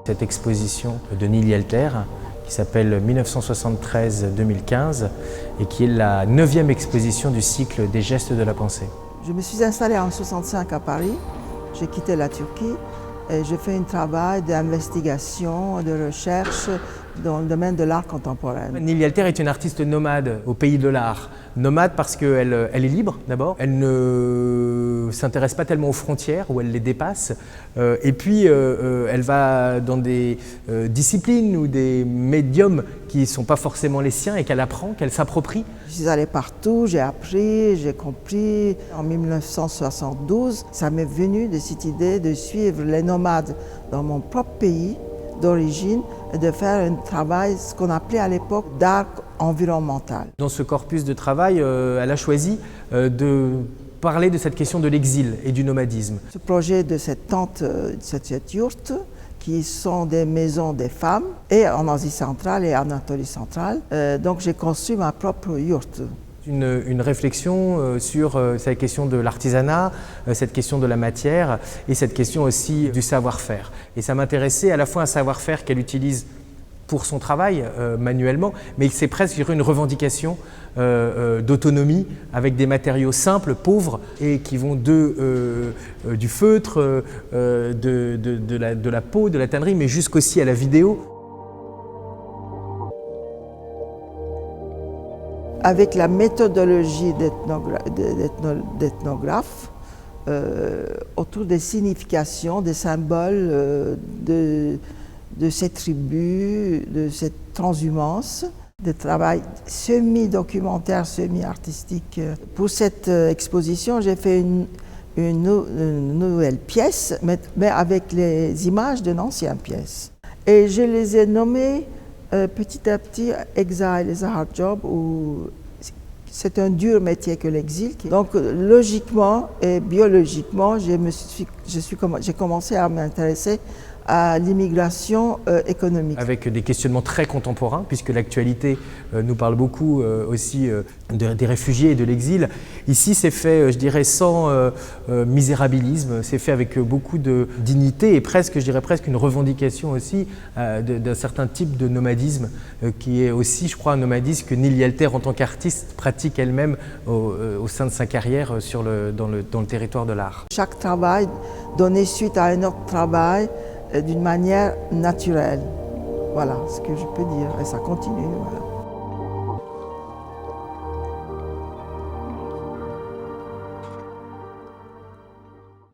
Cette exposition de Nili Alter, qui s'appelle 1973-2015 et qui est la 9e exposition du cycle des gestes de la pensée. Je me suis installée en 1965 à Paris, j'ai quitté la Turquie et j'ai fait un travail d'investigation, de recherche dans le domaine de l'art contemporain. Nili Alter est une artiste nomade au pays de l'art. Nomade parce qu'elle est libre d'abord, elle ne s'intéresse pas tellement aux frontières où elle les dépasse et puis elle va dans des disciplines ou des médiums qui ne sont pas forcément les siens et qu'elle apprend, qu'elle s'approprie. Je suis allée partout, j'ai appris, j'ai compris. En 1972, ça m'est venu de cette idée de suivre les nomades dans mon propre pays d'origine et de faire un travail, ce qu'on appelait à l'époque d'art environnemental. Dans ce corpus de travail, elle a choisi de parler de cette question de l'exil et du nomadisme. Ce projet de cette tente, cette yourte, qui sont des maisons des femmes, et en Asie centrale et en Anatolie centrale, donc j'ai construit ma propre yourte. Une réflexion sur cette question de l'artisanat, cette question de la matière et cette question aussi du savoir-faire. Et ça m'intéressait à la fois un savoir-faire qu'elle utilise pour son travail manuellement, mais c'est presque une revendication d'autonomie avec des matériaux simples, pauvres et qui vont du feutre, de la peau, de la tannerie, mais jusqu'aussi à la vidéo. Avec la méthodologie d'ethnographe, autour des significations, des symboles de ces tribus, de cette transhumance, de travail semi-documentaire, semi-artistique. Pour cette exposition, j'ai fait une nouvelle pièce, mais avec les images d'une ancienne pièce. Et je les ai nommées petit à petit Exile is a hard job, où c'est un dur métier que l'exil. Donc logiquement et biologiquement, j'ai commencé à m'intéresser à l'immigration économique. Avec des questionnements très contemporains, puisque l'actualité nous parle beaucoup aussi des réfugiés et de l'exil. Ici, c'est fait, je dirais, sans misérabilisme, c'est fait avec beaucoup de dignité et presque, je dirais presque une revendication aussi d'un certain type de nomadisme qui est aussi, je crois, un nomadisme que Nili Alter, en tant qu'artiste, pratique elle-même au sein de sa carrière dans le territoire de l'art. Chaque travail donnait suite à un autre travail d'une manière naturelle. Voilà ce que je peux dire, et ça continue. Voilà.